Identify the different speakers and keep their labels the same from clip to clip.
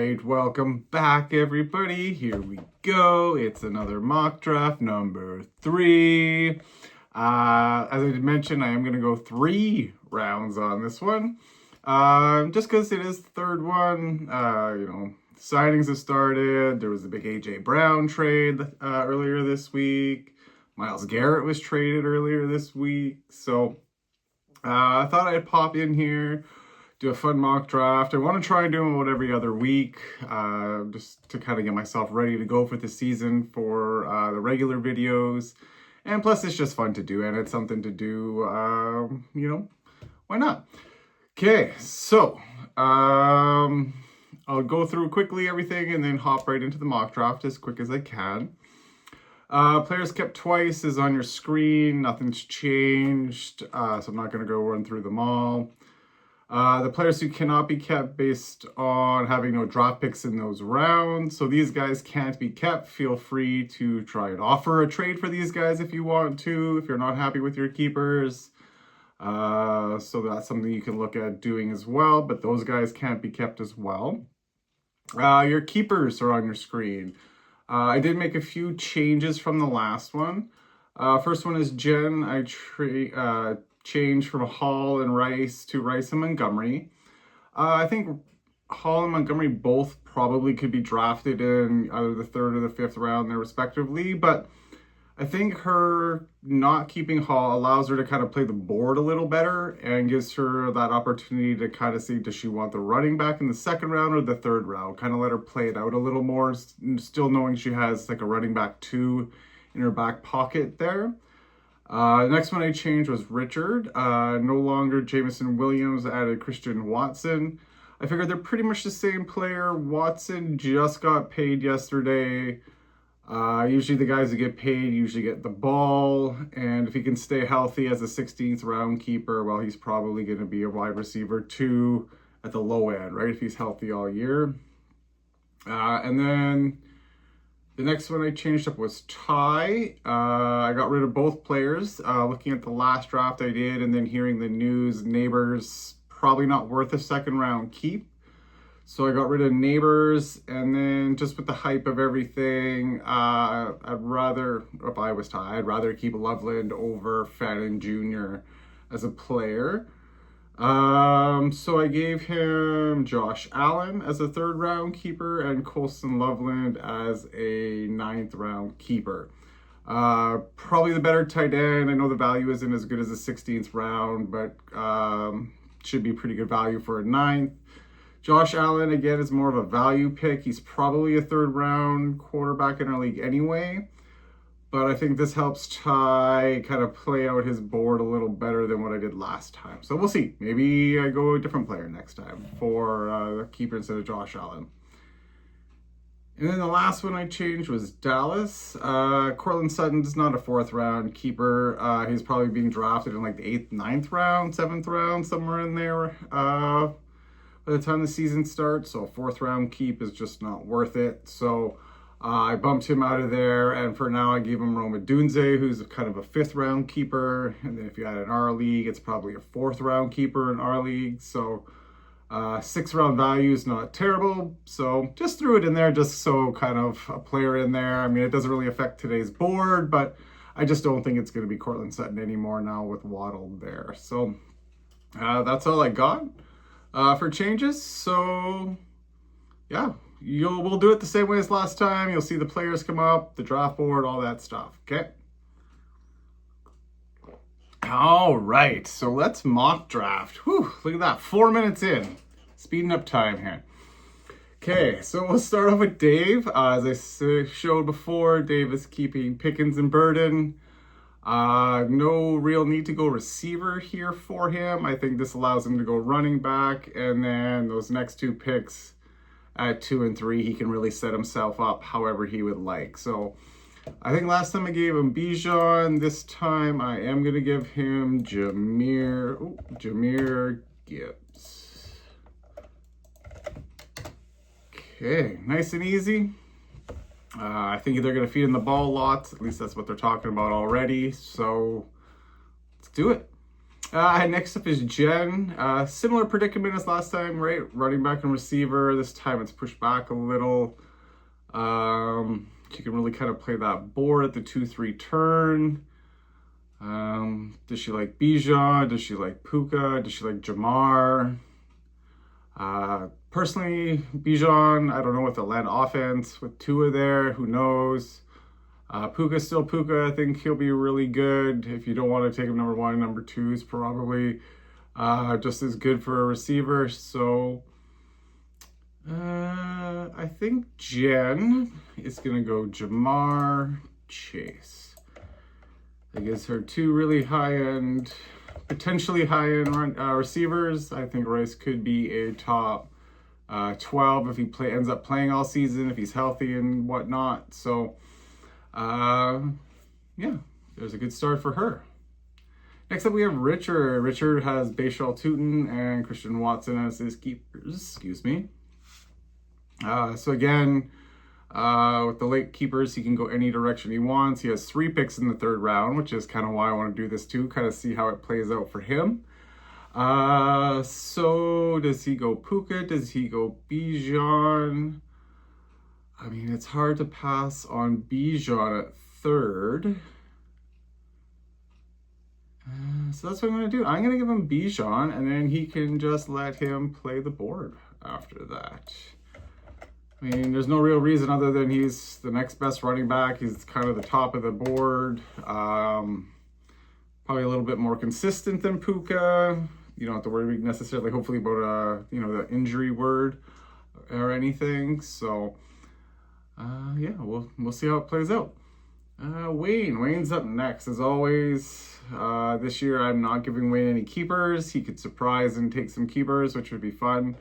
Speaker 1: right, welcome back everybody. Here we go. It's another mock draft number 3. As I mentioned, I am going to go 3 rounds on this one. Just because it is the third one. Signings have started. There was a big AJ Brown trade earlier this week. Myles Garrett was traded earlier this week. So I thought I'd pop in here, do a fun mock draft. I want to try doing one every other week, just to kind of get myself ready to go for the season for the regular videos. And plus, it's just fun to do, and it's something to do, why not? Okay, so I'll go through quickly everything and then hop right into the mock draft as quick as I can. Players kept twice is on your screen. Nothing's changed, so I'm not going to go run through them all. The players who cannot be kept based on having no draft picks in those rounds. So these guys can't be kept. Feel free to try and offer a trade for these guys if you want to, if you're not happy with your keepers. So that's something you can look at doing as well, but those guys can't be kept as well. Your keepers are on your screen. I did make a few changes from the last one. First one is Jen. I changed from Hall and Rice to Rice and Montgomery. I think Hall and Montgomery both probably could be drafted in either the 3rd or the 5th round there respectively, but I think her not keeping Hall allows her to kind of play the board a little better and gives her that opportunity to kind of see, does she want the running back in the 2nd round or the 3rd round? Kind of let her play it out a little more, still knowing she has like a running back 2 in her back pocket there. Next one I changed was Richard. No longer Jameson Williams, added Christian Watson. I figured they're pretty much the same player. Watson just got paid yesterday. Usually the guys that get paid usually get the ball, and if he can stay healthy as a 16th round keeper, well, he's probably going to be a wide receiver 2 at the low end, right? If he's healthy all year. And then the next one I changed up was Ty. I got rid of both players. Looking at the last draft I did and then hearing the news, Neighbors probably not worth a 2nd round keep. So I got rid of Neighbors, and then just with the hype of everything, I'd rather, if I was Ty, I'd rather keep Loveland over Fannin Jr. as a player. So I gave him Josh Allen as a 3rd round keeper and Colston Loveland as a 9th round keeper. Probably the better tight end. I know the value isn't as good as a 16th round, but should be pretty good value for a 9th. Josh Allen, again, is more of a value pick. He's probably a 3rd round quarterback in our league anyway. But I think this helps Ty kind of play out his board a little better than what I did last time. So we'll see. Maybe I go a different player next time for the keeper instead of Josh Allen. And then the last one I changed was Dallas. Cortland Sutton's not a 4th round keeper. He's probably being drafted in like the 8th, 9th round, 7th round, somewhere in there. By the time the season starts, so a 4th round keep is just not worth it. So I bumped him out of there, and for now I gave him Roma Dunze, who's kind of a 5th round keeper. And then if you add in our league, it's probably a 4th round keeper in our league. So 6th round value is not terrible. So just threw it in there just so kind of a player in there. I mean, it doesn't really affect today's board, but I just don't think it's going to be Cortland Sutton anymore now with Waddle there. So that's all I got for changes. So yeah, we'll do it the same way as last time. You'll see the players come up, the draft board, all that stuff. Okay. All right, so let's mock draft. Whew, look at that, 4 minutes in. Speeding up time here. Okay, so we'll start off with Dave. As I showed before, Dave is keeping Pickens and Burden. No real need to go receiver here for him. I think this allows him to go running back, and then those next 2 picks at 2 and 3, he can really set himself up however he would like. So I think last time I gave him Bijan. This time I am going to give him Jahmyr Gibbs. Okay, nice and easy. I think they're going to feed him the ball lots. At least that's what they're talking about already. So let's do it. Next up is Jen. Similar predicament as last time, right? Running back and receiver. This time it's pushed back a little. She can really kind of play that board at the 2-3 turn. Does she like Bijan? Does she like Puka? Does she like Jamar? Personally, Bijan, I don't know what the land offense with Tua there. Who knows? Puka's still Puka. I think he'll be really good. If you don't want to take him number 1, number 2 is probably just as good for a receiver. So I think Jen is going to go Jamar Chase. That gives her 2 really high-end, potentially high-end receivers. I think Rice could be a top 12 if he ends up playing all season, if he's healthy and whatnot. So, yeah, there's a good start for her. Next up, we have Richard. Richard has Bashal Tutin and Christian Watson as his keepers. Excuse me. So again, with the late keepers, he can go any direction he wants. He has 3 picks in the 3rd round, which is kind of why I want to do this too, kind of see how it plays out for him. So does he go Puka? Does he go Bijan? I mean, it's hard to pass on Bijan at 3rd. So that's what I'm going to do. I'm going to give him Bijan, and then he can just let him play the board after that. I mean, there's no real reason other than he's the next best running back. He's kind of the top of the board. Probably a little bit more consistent than Puka. You don't have to worry necessarily, hopefully, about the injury word or anything. So, yeah, we'll see how it plays out. Wayne's up next. As always, this year I'm not giving Wayne any keepers. He could surprise and take some keepers, which would be fun.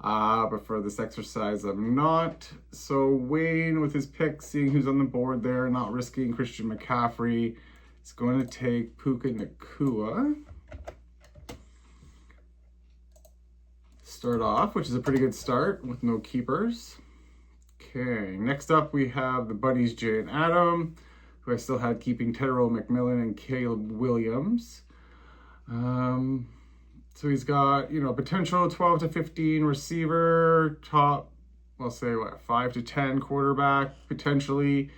Speaker 1: But for this exercise, I'm not. So Wayne, with his pick, seeing who's on the board there, not risking Christian McCaffrey, is going to take Puka Nacua. Start off, which is a pretty good start with no keepers. Okay, next up we have the buddies Jay and Adam, who I still had keeping Tedero McMillan and Caleb Williams. So he's got, potential 12 to 15 receiver, top, I'll say 5 to 10 quarterback, potentially.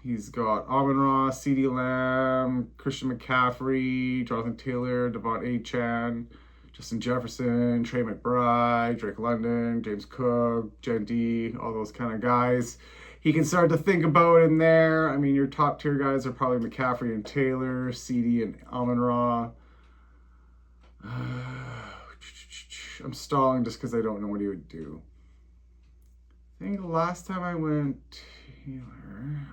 Speaker 1: He's got Amon-Ra, CeeDee Lamb, Christian McCaffrey, Jonathan Taylor, Devon Achane, Justin Jefferson, Trey McBride, Drake London, James Cook, Jen D, all those kind of guys he can start to think about in there. I mean, your top tier guys are probably McCaffrey and Taylor, CeeDee and Amon-Ra. I'm stalling just because I don't know what he would do. I think last time I went Taylor,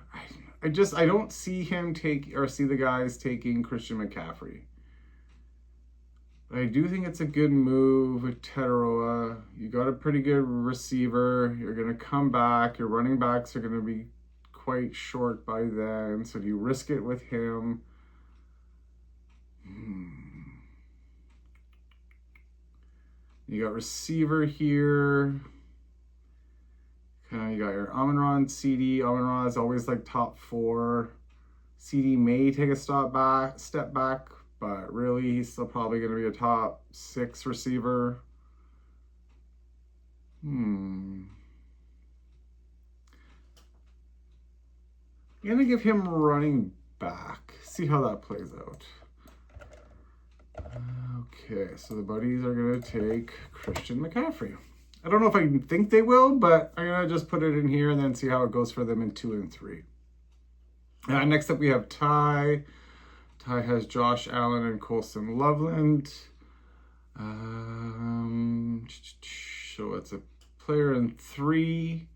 Speaker 1: I don't see him see the guys taking Christian McCaffrey. But I do think it's a good move with Tedero. You got a pretty good receiver. You're going to come back. Your running backs are going to be quite short by then. So do you risk it with him? You got receiver here. Okay, you got your Amon-Ra and CeeDee. Amon-Ra is always like top 4. CeeDee may take a step back, but really he's still probably going to be a top 6 receiver. I'm going to give him running back. See how that plays out. Okay, so the buddies are going to take Christian McCaffrey. I don't know if I think they will, but I'm going to just put it in here and then see how it goes for them in 2 and 3. Next up, we have Ty. Ty has Josh Allen and Colson Loveland. So it's a player in 3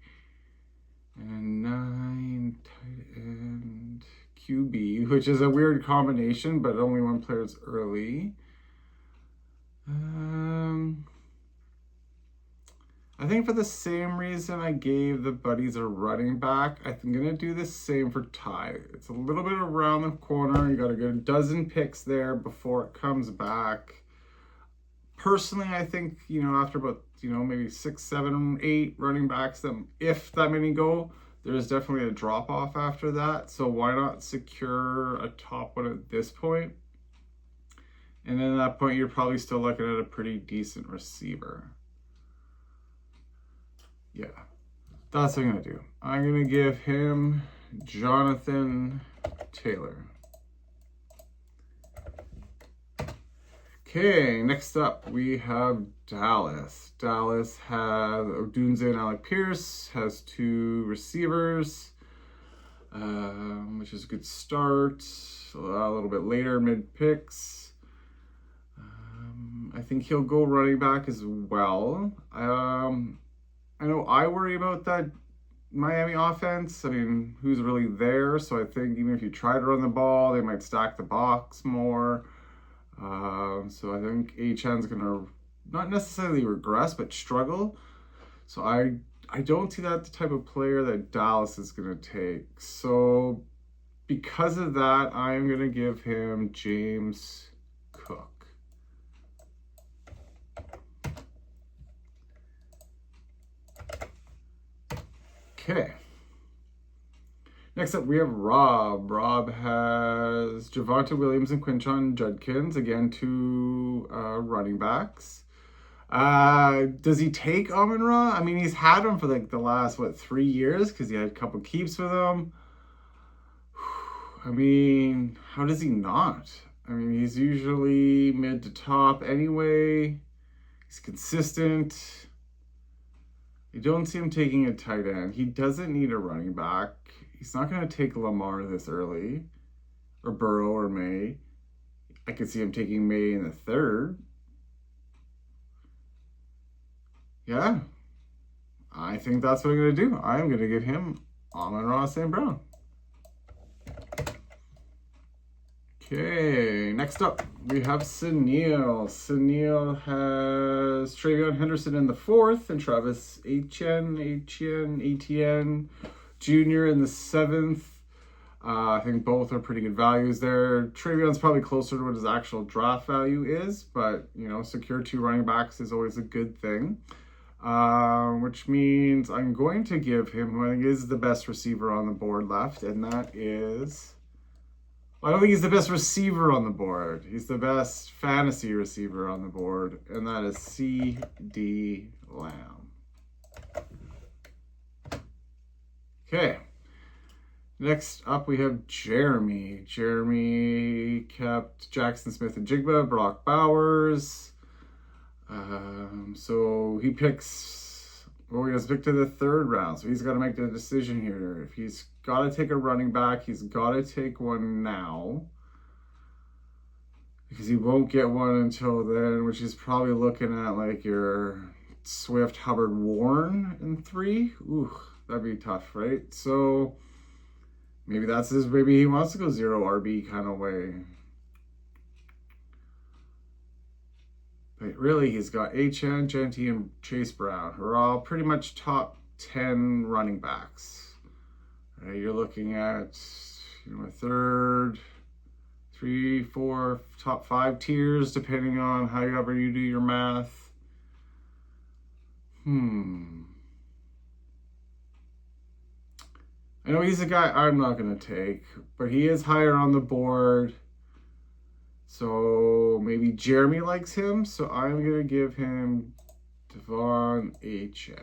Speaker 1: and 9 tight end QB, which is a weird combination, but only one player's early. I think for the same reason I gave the buddies a running back, I'm going to do the same for Ty. It's a little bit around the corner. You got a good dozen picks there before it comes back. Personally, I think, after about, maybe 6, 7, 8 running backs, if that many go, there's definitely a drop-off after that. So why not secure a top one at this point? And then at that point, you're probably still looking at a pretty decent receiver. Yeah, that's what I'm going to do. I'm going to give him Jonathan Taylor. Okay, next up we have Dallas. Dallas has Odunze and Alec Pierce, has 2 receivers, which is a good start. A little bit later, mid picks. I think he'll go running back as well. I know I worry about that Miami offense. I mean, who's really there? So I think even if you try to run the ball, they might stack the box more. So I think Achan's going to not necessarily regress, but struggle. So I don't see that the type of player that Dallas is going to take. So because of that, I'm going to give him James Cook. Okay. Next up, we have Rob. Rob has Javonte Williams and Quinton Judkins. Again, 2 running backs. Does he take Amon-Ra? I mean, he's had him for like the last, 3 years? Because he had a couple keeps with him. I mean, how does he not? I mean, he's usually mid to top anyway. He's consistent. You don't see him taking a tight end. He doesn't need a running back. He's not going to take Lamar this early, or Burrow or May. I could see him taking May in the 3rd. Yeah, I think that's what I'm going to do. I'm going to give him Amon-Ra St. Brown. Okay, next up, we have Sunil. Sunil has Travion Henderson in the 4th and Travis Etienne Jr. in the 7th. I think both are pretty good values there. Travion's probably closer to what his actual draft value is, but, you know, secure 2 running backs is always a good thing. Which means I'm going to give him who I think is the best receiver on the board left, and that is... I don't think he's the best receiver on the board. He's the best fantasy receiver on the board, and that is C.D. Lamb. Okay. Next up, we have Jeremy. Jeremy kept Jackson Smith and Jigba, Brock Bowers. So he picks... Well, he has picked to the 3rd round, so he's got to make the decision here. If he's got to take a running back, he's got to take one now. Because he won't get one until then, which is probably looking at like your Swift, Hubbard, Warren in 3. Ooh, that'd be tough, right? So maybe that's his, maybe he wants to go 0 RB kind of way. But really, he's got Achan, Genty, and Chase Brown, who are all pretty much top 10 running backs. Right, you're looking at, you know, a 3rd, 3, 4, top 5 tiers, depending on however you do your math. I know he's a guy I'm not going to take, but he is higher on the board. So maybe Jeremy likes him, so I'm going to give him Devon Achan.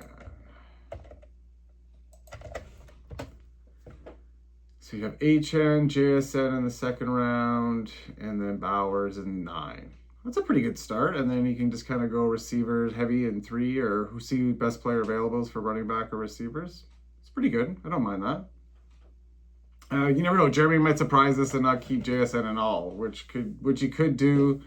Speaker 1: So you have Achan, JSN in the 2nd round, and then Bowers in 9. That's a pretty good start, and then you can just kind of go receivers heavy in 3, or who see best player availables for running back or receivers. It's pretty good. I don't mind that. You never know. Jeremy might surprise us and not keep JSN at all, which he could do,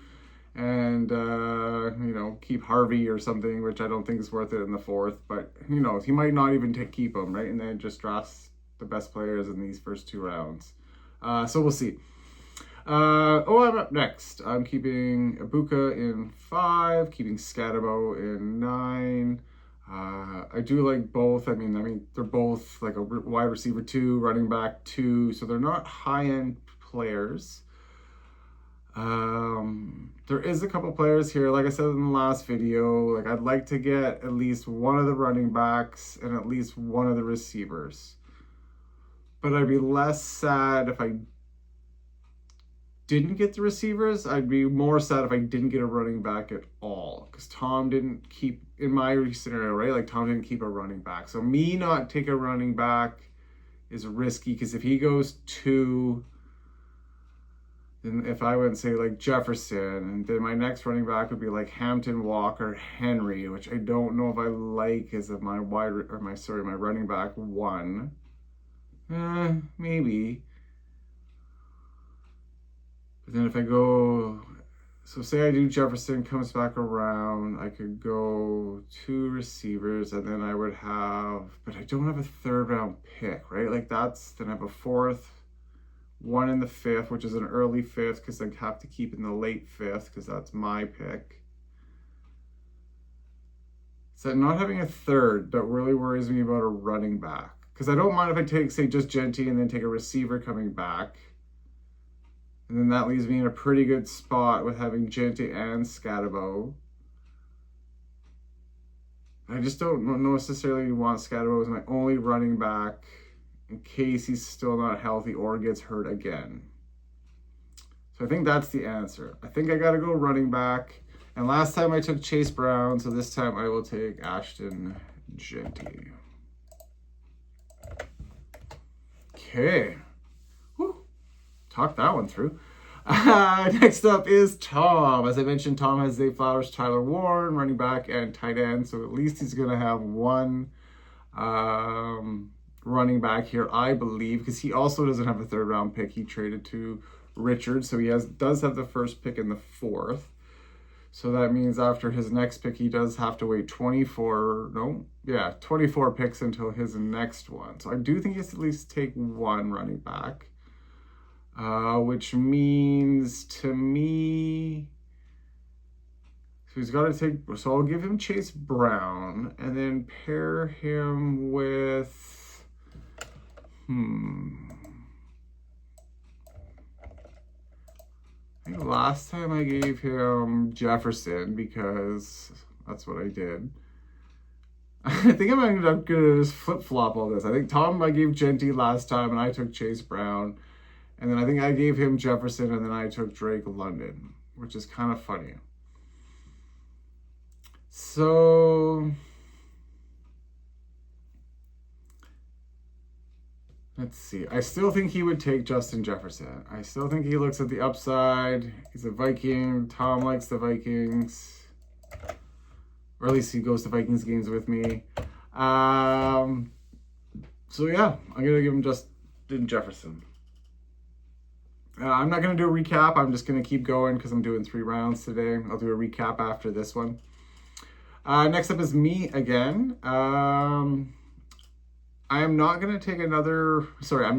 Speaker 1: and you know, keep Harvey or something, which I don't think is worth it in the 4th. But you know, he might not even keep him, right? And then just drafts the best players in these first 2 rounds. So we'll see. I'm up next. I'm keeping Ibuka in 5, keeping Scatabo in 9. I do like both. I mean, they're both like a wide receiver 2, running back 2, so they're not high-end players. There is a couple players here, like I said in the last video, like I'd like to get at least one of the running backs and at least one of the receivers. But I'd be less sad if I didn't get the receivers, I'd be more sad if I didn't get a running back at all. Because Tom didn't keep, in my scenario, right? Like Tom didn't keep a running back. So me not take a running back is risky, because if he goes 2, then if I went say like Jefferson, and then my next running back would be like Hampton, Walker, Henry, which I don't know if I like as my running back 1. Maybe. But then if I go, so say I do Jefferson, comes back around, I could go 2 receivers, and then I would have, but I don't have a 3rd round pick, right? Like that's, then I have a 4th, 1 in the 5th, which is an early 5th, because I have to keep in the late 5th, because that's my pick. So not having a 3rd, that really worries me about a running back. Because I don't mind if I take, say, just Genty and then take a receiver coming back. And then that leaves me in a pretty good spot with having Genty and Scatterbo. I just don't necessarily want Scatterbo as my only running back in case he's still not healthy or gets hurt again. So I think that's the answer. I think I got to go running back. And last time I took Chase Brown, so this time I will take Ashton Genty. Okay. Whew. Talk that one through. Next up is Tom. As I mentioned, Tom has Zay Flowers, Tyler Warren, running back, and tight end. So at least he's going to have 1 running back here, I believe, because he also doesn't have a 3rd round pick. He traded to Richard, so he does have the first pick in the 4th. So that means after his next pick, he does have to wait 24 picks until his next one. So I do think he has to at least take 1 running back, which means to me, so he's got to take, so I'll give him Chase Brown and then pair him with, I think last time I gave him Jefferson because that's what I did. I think I'm going to just flip-flop all this. I think Tom, I gave Genty last time and I took Chase Brown. And then I think I gave him Jefferson and then I took Drake London, which is kind of funny. So let's see. I still think he would take Justin Jefferson. I still think he looks at the upside. He's a Viking. Tom likes the Vikings. Or at least he goes to Vikings games with me. So yeah, I'm going to give him Justin Jefferson. I'm not going to do a recap. I'm just going to keep going because I'm doing 3 rounds today. I'll do a recap after this one. Next up is me again. I am not going to take I'm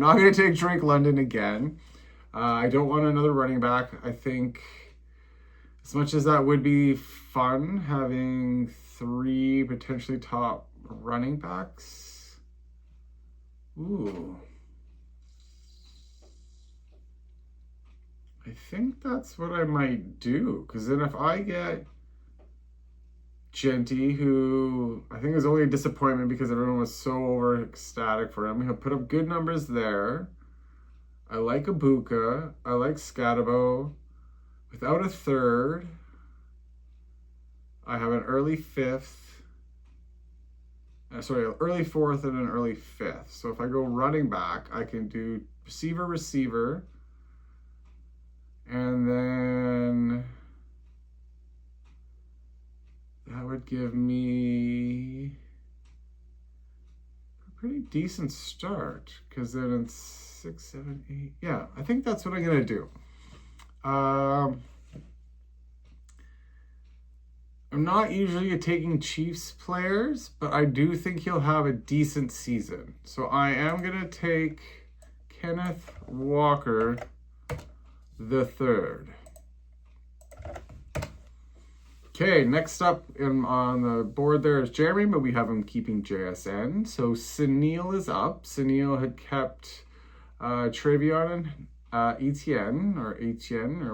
Speaker 1: not going to take Drake London again. I don't want another running back. I think as much as that would be fun, having 3 potentially top running backs. Ooh. I think that's what I might do. Because then if I get Genty, who I think is only a disappointment because everyone was so over ecstatic for him. He'll put up good numbers there. I like Ibuka. I like Scatterbo. Without a 3rd, I have an early 5th. Early 4th and an early 5th. So if I go running back, I can do receiver. And then that would give me a pretty decent start, because then it's 6, 7, 8. Yeah, I think that's what I'm going to do. I'm not usually taking Chiefs players, but I do think he'll have a decent season. So I am going to take Kenneth Walker the 3rd. Okay, next up on the board there is Jeremy, but we have him keeping JSN. So Sunil is up. Sunil had kept Travion Etienne or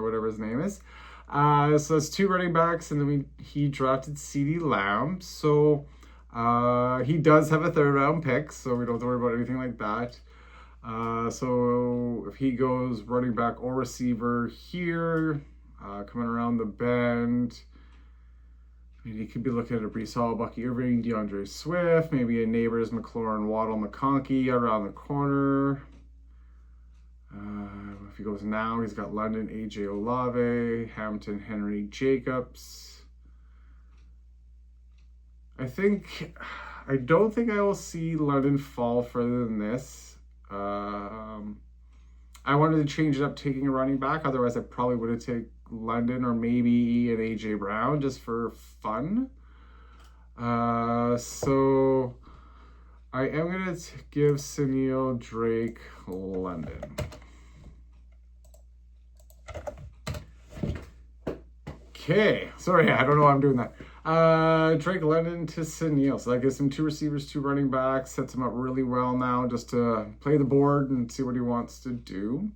Speaker 1: whatever his name is. So that's 2 running backs, and then he drafted CeeDee Lamb. So he does have a 3rd round pick, so we don't have to worry about anything like that. So if he goes running back or receiver here, coming around the bend, and he could be looking at a Breece Hall, Bucky Irving, DeAndre Swift, maybe a Neighbors, McLaurin, Waddle, McConkey around the corner. If he goes now, he's got London, AJ Olave, Hampton, Henry, Jacobs. I don't think I will see London fall further than this. I wanted to change it up, taking a running back. Otherwise, I probably would have taken London or maybe an AJ Brown just for fun. So I am going to give Sunil, Drake, London. Okay, sorry, I don't know why I'm doing that. Drake, London to Sunil. So that gives him 2 receivers, 2 running backs. Sets him up really well now just to play the board and see what he wants to do.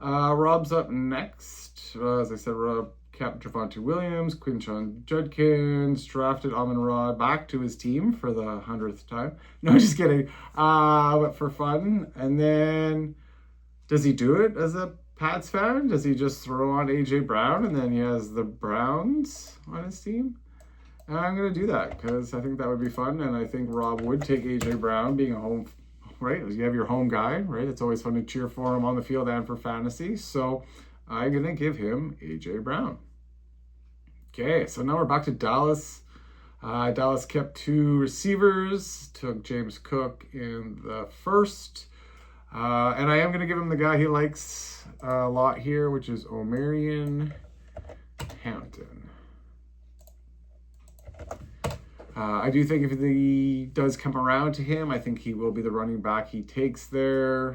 Speaker 1: Rob's up next. As I said, Rob kept Javonte Williams, Quinton Judkins, drafted Amon-Ra back to his team for the 100th time. No, just kidding. But for fun. And then, does he do it as a Pats fan? Does he just throw on AJ Brown and then he has the Browns on his team? And I'm going to do that because I think that would be fun. And I think Rob would take AJ Brown being a home, right? You have your home guy, right? It's always fun to cheer for him on the field and for fantasy. So I'm going to give him AJ Brown. Okay, so now we're back to Dallas. Dallas kept 2 receivers, took James Cook in the first. And I am going to give him the guy he likes a lot here, which is Omarion Hampton. I do think if he does come around to him, I think he will be the running back he takes there.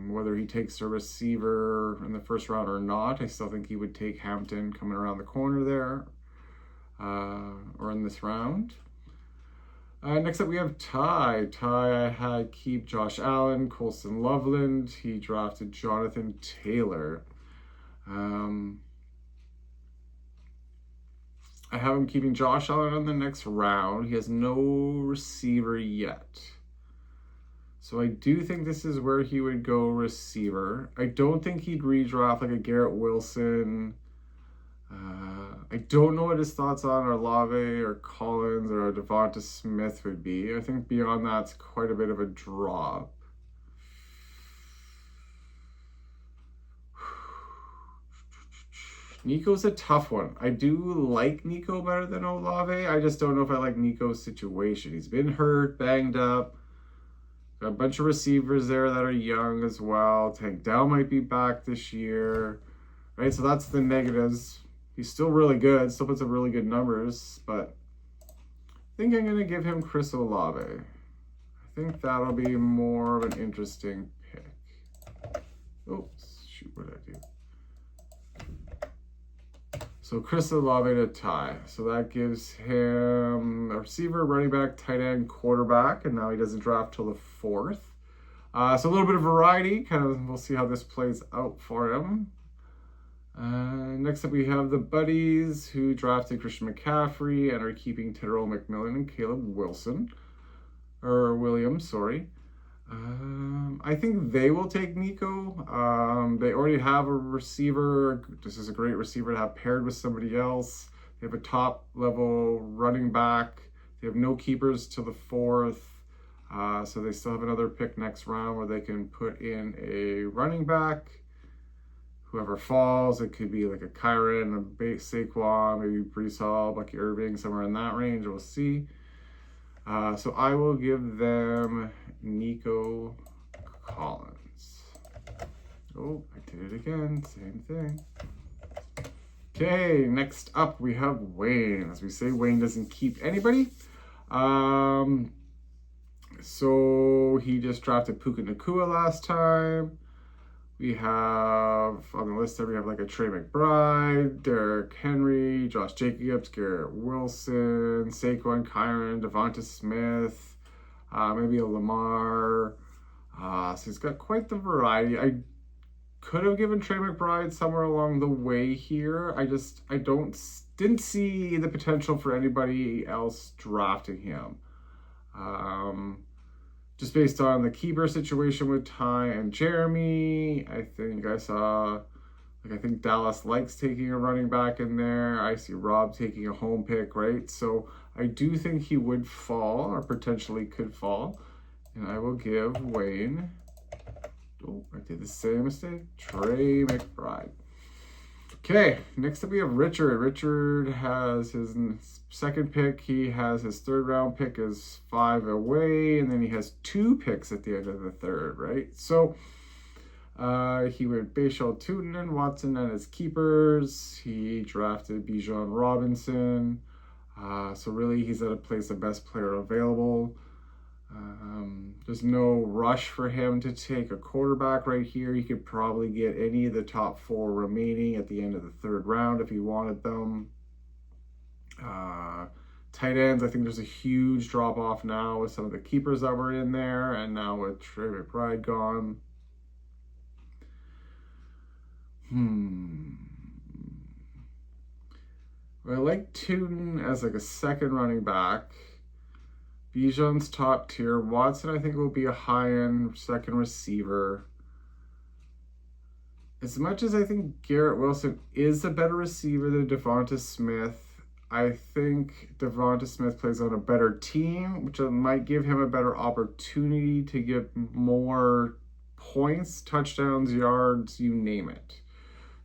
Speaker 1: Whether he takes a receiver in the first round or not, I still think he would take Hampton coming around the corner there, or in this round. Next up, we have Ty. Ty had keep Josh Allen, Colson Loveland. He drafted Jonathan Taylor. I have him keeping Josh Allen on the next round. He has no receiver yet. So I do think this is where he would go receiver. I don't think he'd redraft like a Garrett Wilson. I don't know what his thoughts on Olave or Collins or Devonta Smith would be. I think beyond that's quite a bit of a drop. Nico's a tough one. I do like Nico better than Olave. I just don't know if I like Nico's situation. He's been hurt, banged up. Got a bunch of receivers there that are young as well. Tank Dell might be back this year. Right, so that's the negatives. He's still really good, still puts up really good numbers, but I think I'm going to give him Chris Olave. I think that'll be more of an interesting pick. Oops, shoot, what did I do? So Chris Olave to Ty. So that gives him a receiver, running back, tight end, quarterback, and now he doesn't draft till the 4th. So a little bit of variety. Kind of, we'll see how this plays out for him. Next up, we have the Buddies who drafted Christian McCaffrey and are keeping Tyrell McMillan and Caleb Williams. I think they will take Nico. They already have a receiver. This is a great receiver to have paired with somebody else. They have a top level running back. They have no keepers till the 4th. So they still have another pick next round where they can put in a running back. Whoever falls, it could be like a Kyron, a Saquon, maybe Breece Hall, Bucky Irving, somewhere in that range. We'll see. So I will give them Nico Collins. Oh, I did it again. Same thing. Okay, next up we have Wayne. As we say, Wayne doesn't keep anybody. So he just drafted Puka Nacua last time. We have on the list there, we have like a Trey McBride, Derrick Henry, Josh Jacobs, Garrett Wilson, Saquon, Kyron, Devonta Smith, maybe a Lamar. So he's got quite the variety. I could have given Trey McBride somewhere along the way here. I didn't see the potential for anybody else drafting him. just based on the keeper situation with Ty and Jeremy, I think I saw, I think Dallas likes taking a running back in there. I see Rob taking a home pick, right? So I do think he would fall, or potentially could fall. And I will give Wayne, oh, I did the same mistake, Trey McBride. Okay, next up we have Richard. Richard has his second pick. He has his third round pick is 5 away, and then he has 2 picks at the end of the third, right? So he went Bayshall, Tootin, and Watson as his keepers. He drafted Bijan Robinson. So really he's at a place of best player available. There's no rush for him to take a quarterback right here. He could probably get any of the top 4 remaining at the end of the third round if he wanted them. Tight ends, I think there's a huge drop off now with some of the keepers that were in there, and now with Trey McBride gone. I like Tootin as like a second running back. Bijan's top tier. Watson, I think, will be a high-end second receiver. As much as I think Garrett Wilson is a better receiver than Devonta Smith, I think Devonta Smith plays on a better team, which might give him a better opportunity to get more points, touchdowns, yards, you name it.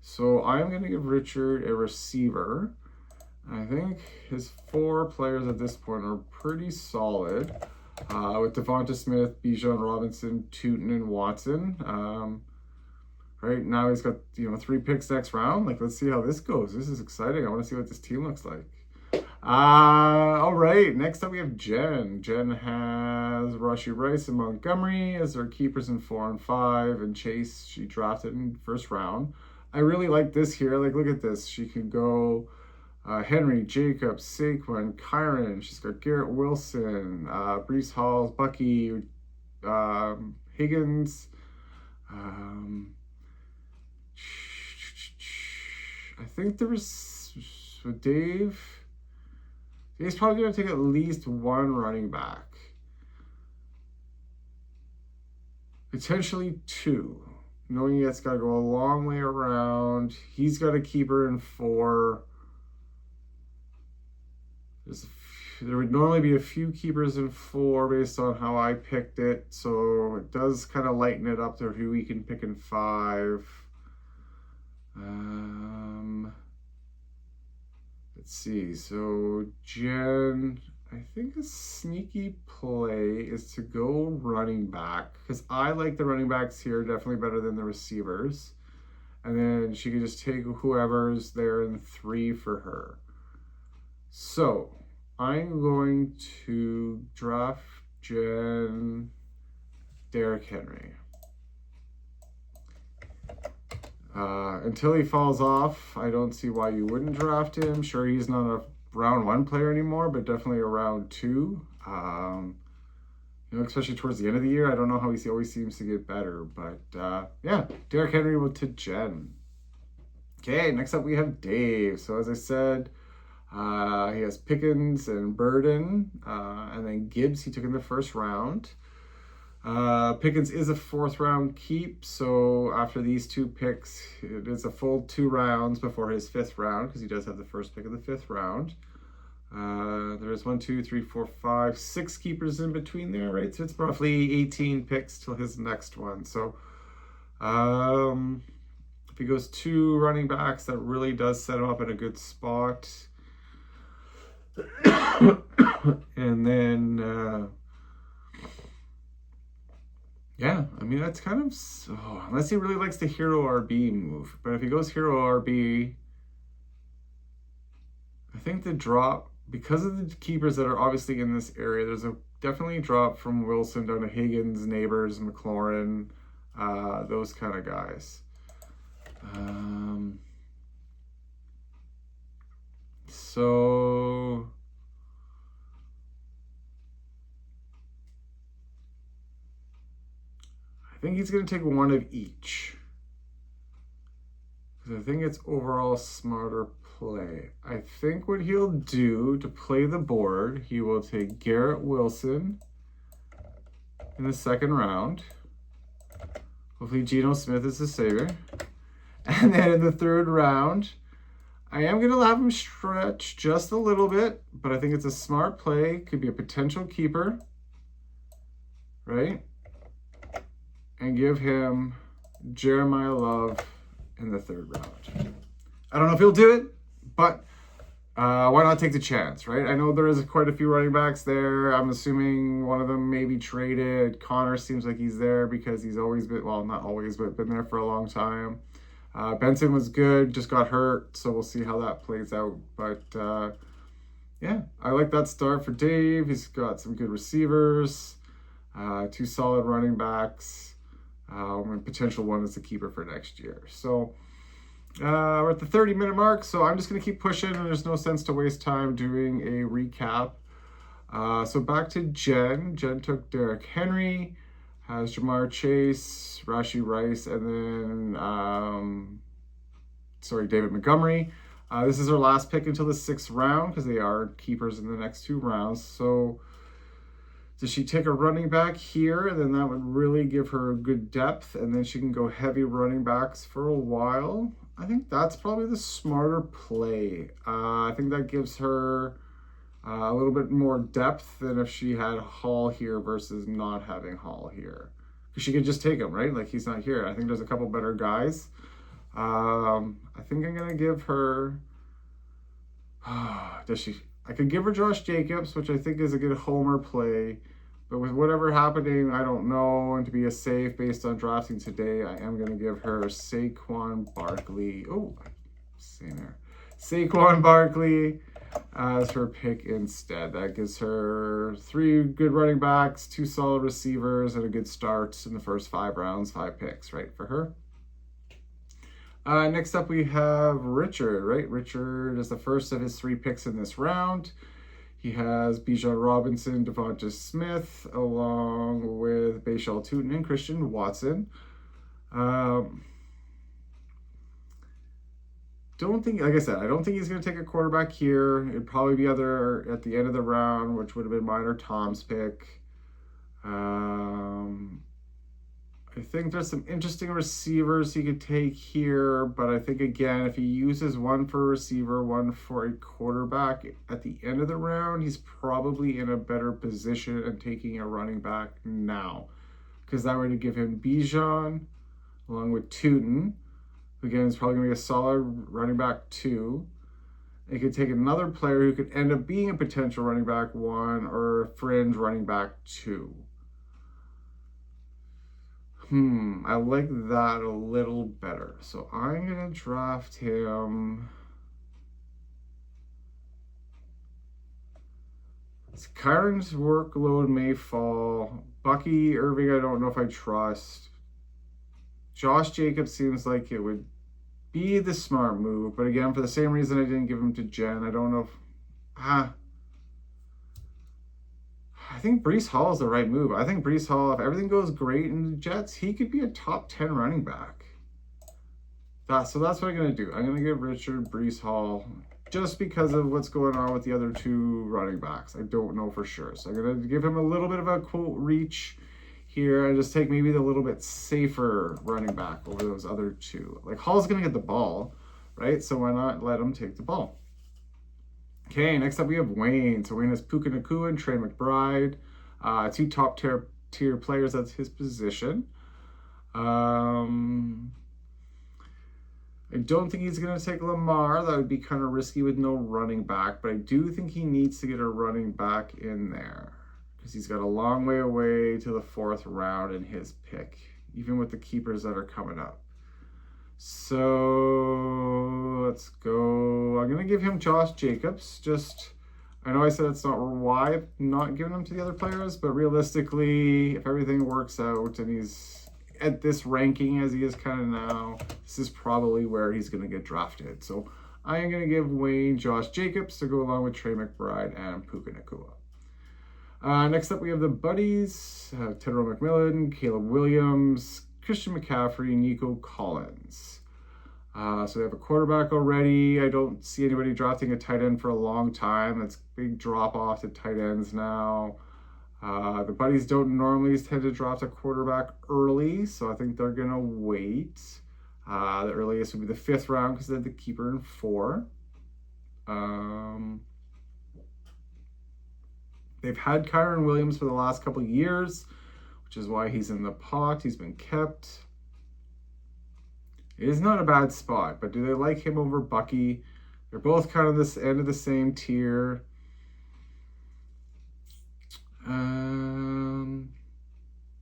Speaker 1: So I'm going to give Richard a receiver. I think his 4 players at this point are pretty solid, with Devonta Smith, Bijan Robinson, Tootin, and Watson. Right now he's got 3 picks next round. Like, let's see how this goes. This is exciting. I want to see what this team looks like. All right, next up we have Jen. Jen has Rashee Rice and Montgomery as their keepers in 4 and 5, and Chase she drafted in first round. I really like this here. Like, look at this. She can go Henry, Jacobs, Saquon, Kyron. She's got Garrett Wilson, Breece Hall, Bucky, Higgins. I think there was Dave's probably going to take at least 1 running back. Potentially 2. Knowing it's got to go a long way around. He's got a keeper in 4. There would normally be a few keepers in 4 based on how I picked it. So it does kind of lighten it up to who we can pick in 5. Let's see. So Jen, I think a sneaky play is to go running back, because I like the running backs here definitely better than the receivers. And then she can just take whoever's there in 3 for her. So I'm going to draft Jen Derrick Henry. Until he falls off, I don't see why you wouldn't draft him. Sure, he's not a round 1 player anymore, but definitely a round 2. Especially towards the end of the year. I don't know how he always seems to get better, but yeah, Derrick Henry to Jen. Okay, next up we have Dave. So as I said, he has Pickens and Burden, and then Gibbs he took in the first round. Pickens is a 4th round keep, so after these 2 picks, it is a full 2 rounds before his 5th round, because he does have the first pick of the 5th round. There's 1, 2, 3, 4, 5, 6 keepers in between there, right? So it's roughly 18 picks till his next one. So if he goes 2 running backs, that really does set him up in a good spot. And then yeah, I mean, that's kind of, unless he really likes the hero RB move. But if he goes hero RB, I think the drop, because of the keepers that are obviously in this area, there's a definitely drop from Wilson down to Higgins, Neighbors, McLaurin, those kind of guys. So I think he's going to take 1 of each, because I think it's overall smarter play. I think what he'll do to play the board, he will take Garrett Wilson, in the second round. Hopefully Geno Smith is the savior. And then in the third round, I am going to have him stretch just a little bit, but I think it's a smart play. Could be a potential keeper, right? And give him Jeremiah Love in the third round. I don't know if he'll do it, but why not take the chance, right? I know there is quite a few running backs there. I'm assuming one of them may be traded. Connor seems like he's there because he's always been, well, not always, but been there for a long time. Benson was good, just got hurt, so we'll see how that plays out. But yeah, I like that start for Dave. He's got some good receivers, 2 solid running backs, and potential one is a keeper for next year. So we're at the 30-minute mark, so I'm just going to keep pushing, and there's no sense to waste time doing a recap. So back to Jen. Jen took Derrick Henry, has Jamar Chase, Rashee Rice, and then, David Montgomery. This is her last pick until the 6th round because they are keepers in the next 2 rounds. So does she take a running back here? Then that would really give her a good depth, and then she can go heavy running backs for a while. I think that's probably the smarter play. I think that gives her a little bit more depth than if she had Hall here versus not having Hall here. Because she could just take him, right? Like, he's not here. I think there's a couple better guys. I think I'm going to give her... I could give her Josh Jacobs, which I think is a good homer play. But with whatever happening, I don't know. And to be a safe based on drafting today, I am going to give her Saquon Barkley. Oh, saying there. Saquon Barkley as her pick instead. That gives her 3 good running backs, 2 solid receivers, and a good start in the first 5 rounds, 5 picks, right, for her. Next up, we have Richard, right? Richard is the first of his 3 picks in this round. He has Bijan Robinson, Devonta Smith, along with Bashal Tutin and Christian Watson. Don't think, like I said, I don't think he's going to take a quarterback here. It'd probably be either at the end of the round, which would have been mine or Tom's pick. I think there's some interesting receivers he could take here, but I think, again, if he uses one for a receiver, one for a quarterback at the end of the round, he's probably in a better position and taking a running back now, because that would give him Bijan along with Tutin. Again, it's probably going to be a solid running back 2. He could take another player who could end up being a potential running back 1 or a fringe running back 2. I like that a little better. So I'm going to draft him. Kyron's workload may fall. Bucky Irving, I don't know if I trust. Josh Jacobs seems like it would be the smart move. But again, for the same reason I didn't give him to Jen, I don't know if... I think Breece Hall is the right move. I think Breece Hall, if everything goes great in the Jets, he could be a top 10 running back. So that's what I'm going to do. I'm going to give Richard Breece Hall just because of what's going on with the other 2 running backs. I don't know for sure. So I'm going to give him a little bit of a quote reach here and just take maybe the little bit safer running back over those other 2. Like, Hall's going to get the ball, right? So why not let him take the ball? Okay, next up we have Wayne. So Wayne has Puka Nacua and Trey McBride, 2 top tier players at his position. I don't think he's going to take Lamar. That would be kind of risky with no running back, but I do think he needs to get a running back in there because he's got a long way away to the 4th round in his pick, even with the keepers that are coming up. So let's go. I'm going to give him Josh Jacobs. I know I said it's not why I'm not giving him to the other players, but realistically, if everything works out and he's at this ranking as he is kind of now, this is probably where he's going to get drafted. So I am going to give Wayne Josh Jacobs to go along with Trey McBride and Puka Nacua. Next up, we have the buddies, Tedro McMillan, Caleb Williams, Christian McCaffrey, Nico Collins. So they have a quarterback already. I don't see anybody drafting a tight end for a long time. That's a big drop off to tight ends now. The Buddies don't normally tend to draft a quarterback early, so I think they're going to wait. The earliest would be the 5th round because they have the keeper in 4. They've had Kyron Williams for the last couple of years, which is why he's in the pot. He's been kept. It is not a bad spot, but do they like him over Bucky? They're both kind of this end of the same tier.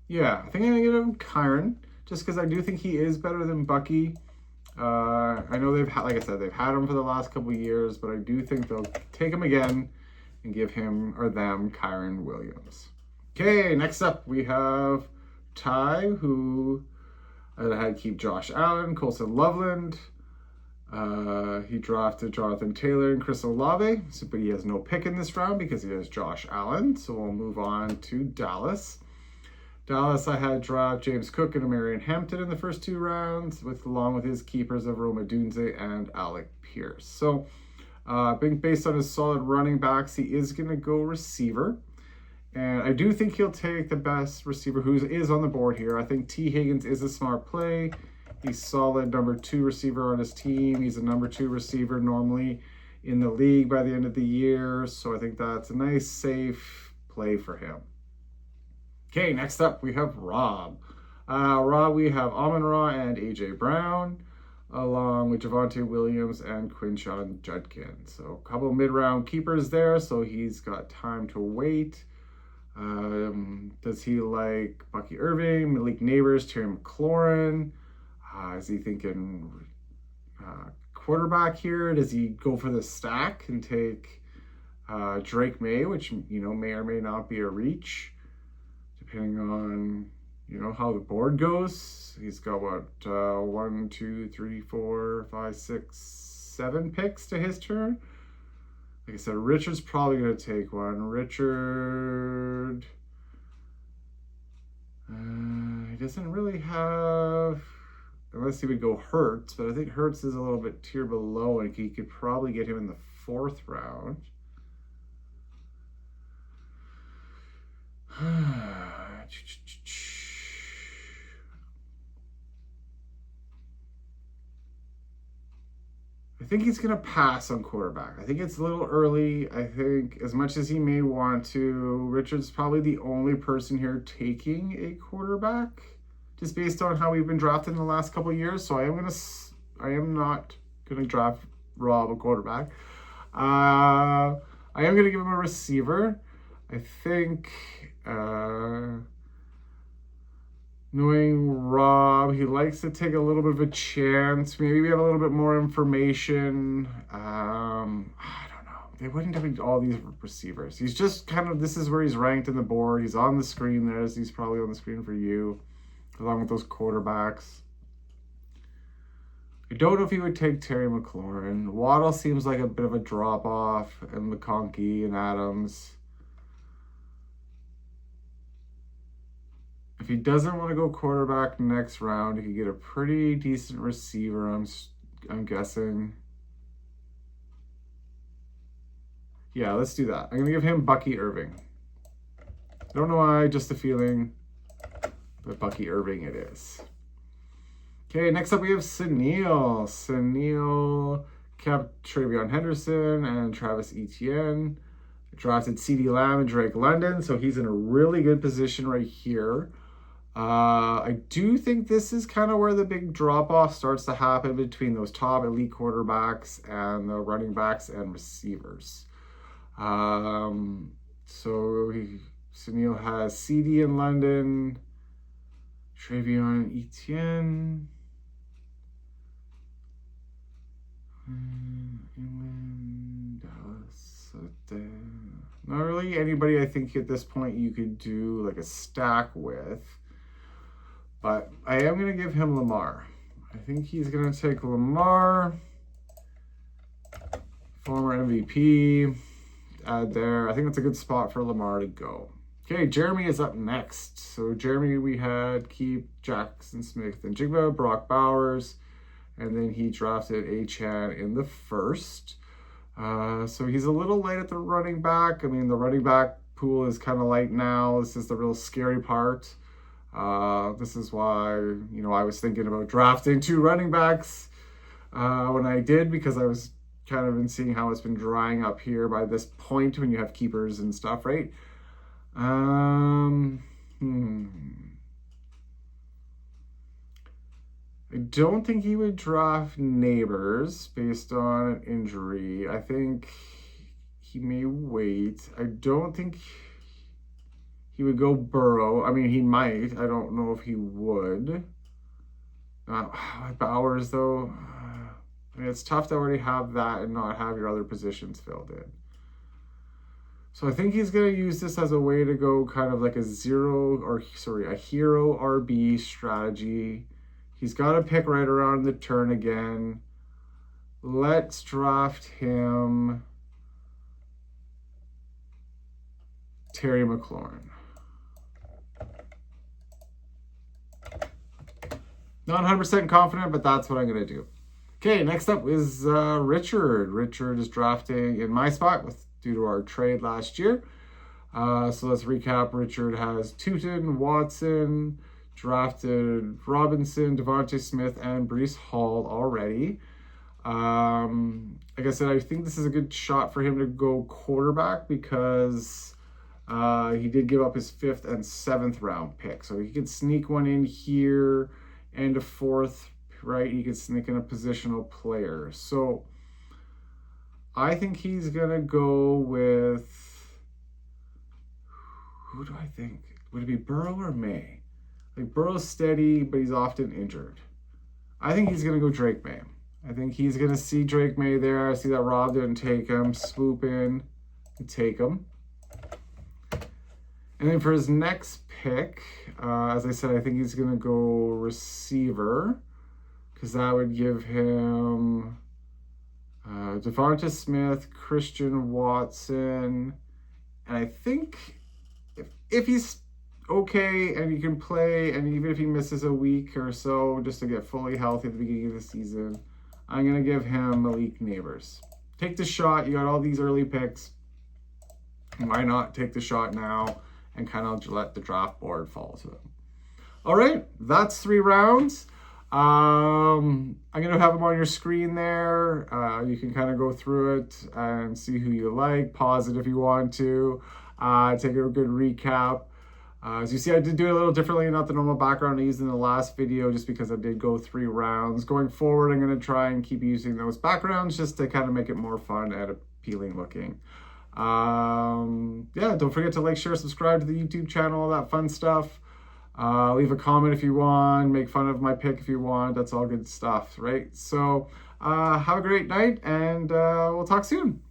Speaker 1: Yeah, I think I'm going to give him Kyron, just because I do think he is better than Bucky. I know they've had, like I said, they've had him for the last couple of years, but I do think they'll take him again and give him or them Kyron Williams. Okay, next up we have Ty, who I had to keep Josh Allen, Colson Loveland. He drafted Jonathan Taylor and Chris Olave, but he has no pick in this round because he has Josh Allen. So we'll move on to Dallas. Dallas, I had draft James Cook and Marion Hampton in the first 2 rounds, along with his keepers of Roma Dunze and Alec Pierce. So, based on his solid running backs, he is going to go receiver. And I do think he'll take the best receiver who is on the board here. I think T. Higgins is a smart play. He's solid number 2 receiver on his team. He's a number 2 receiver normally in the league by the end of the year. So I think that's a nice, safe play for him. Okay, next up we have Rob. Rob, we have Amon-Ra and A.J. Brown, along with Javonte Williams and Quinshon Judkins. So a couple mid-round keepers there, so he's got time to wait. Does he like Bucky Irving, Malik Neighbors, Terry McLaurin? Is he thinking quarterback here? Does he go for the stack and take Drake May, which may or may not be a reach, depending on how the board goes? He's got what 1, 2, 3, 4, 5, 6, 7 picks to his turn. Like I said, Richard's probably going to take one. Richard, he doesn't really have, unless he would go Hurts, but I think Hurts is a little bit tier below, and he could probably get him in the 4th round. I think he's going to pass on quarterback. I think it's a little early. I think as much as he may want to, Richard's probably the only person here taking a quarterback, just based on how we've been drafted in the last couple of years. So I am not going to draft Rob a quarterback. I am going to give him a receiver. I think, knowing Rob, he likes to take a little bit of a chance. Maybe we have a little bit more information. I don't know. They wouldn't have all these receivers. He's just kind of, this is where he's ranked in the board. He's on the screen there, as he's probably on the screen for you, along with those quarterbacks. I don't know if he would take Terry McLaurin. Waddle seems like a bit of a drop-off, and McConkey and Adams. If he doesn't want to go quarterback next round, he could get a pretty decent receiver, I'm guessing. Yeah, let's do that. I'm going to give him Bucky Irving. I don't know why, just a feeling, but Bucky Irving it is. Okay, next up we have Sunil. Sunil kept Travion Henderson and Travis Etienne. Drafted CeeDee Lamb and Drake London, so he's in a really good position right here. I do think this is kind of where the big drop-off starts to happen between those top elite quarterbacks and the running backs and receivers. So Sunil has CeeDee in London, Travion Etienne, England, Dallas. Not really anybody I think at this point you could do like a stack with. But I am going to give him Lamar. I think he's going to take Lamar, former MVP, add there. I think that's a good spot for Lamar to go. Okay, Jeremy is up next. So Jeremy, we had Keep, Jackson Smith, and Jigba, Brock Bowers, and then he drafted Achan in the 1st. So he's a little late at the running back. I mean, the running back pool is kind of light now. This is the real scary part. This is why, I was thinking about drafting 2 running backs when I did, because I was kind of been seeing how it's been drying up here by this point when you have keepers and stuff, right? I don't think he would draft Neighbors based on an injury. I think he may wait. I don't think he would go Burrow. I mean, he might. I don't know if he would. Bowers, though. I mean, it's tough to already have that and not have your other positions filled in. So I think he's going to use this as a way to go kind of like a hero RB strategy. He's got to pick right around the turn again. Let's draft him Terry McLaurin. Not 100% confident, but that's what I'm going to do. Okay, next up is Richard. Richard is drafting in my spot due to our trade last year. So let's recap. Richard has Tootin, Watson, drafted Robinson, Devontae Smith, and Breece Hall already. Like I said, I think this is a good shot for him to go quarterback because he did give up his 5th and 7th round pick. So he could sneak one in here and a 4th, right? He could sneak in a positional player. So I think he's going to go with, who do I think? Would it be Burrow or May? Like, Burrow's steady, but he's often injured. I think he's going to go Drake May. I think he's going to see Drake May there. I see that Rob didn't take him. Swoop in and take him. And then for his next pick, as I said, I think he's going to go receiver, because that would give him Devonta Smith, Christian Watson, and I think if he's okay and he can play, and even if he misses a week or so just to get fully healthy at the beginning of the season, I'm going to give him Malik Neighbors. Take the shot. You got all these early picks. Why not take the shot now and kind of let the draft board fall to them? All right, that's 3 rounds. I'm going to have them on your screen there. You can kind of go through it and see who you like. Pause it if you want to. Take a good recap. As you see, I did do it a little differently, not the normal background I used in the last video, just because I did go 3 rounds. Going forward, I'm going to try and keep using those backgrounds just to kind of make it more fun and appealing looking. Yeah, don't forget to like, share, subscribe to the YouTube channel, all that fun stuff. Leave a comment if you want, make fun of my pick if you want. That's all good stuff, right? So have a great night, and we'll talk soon.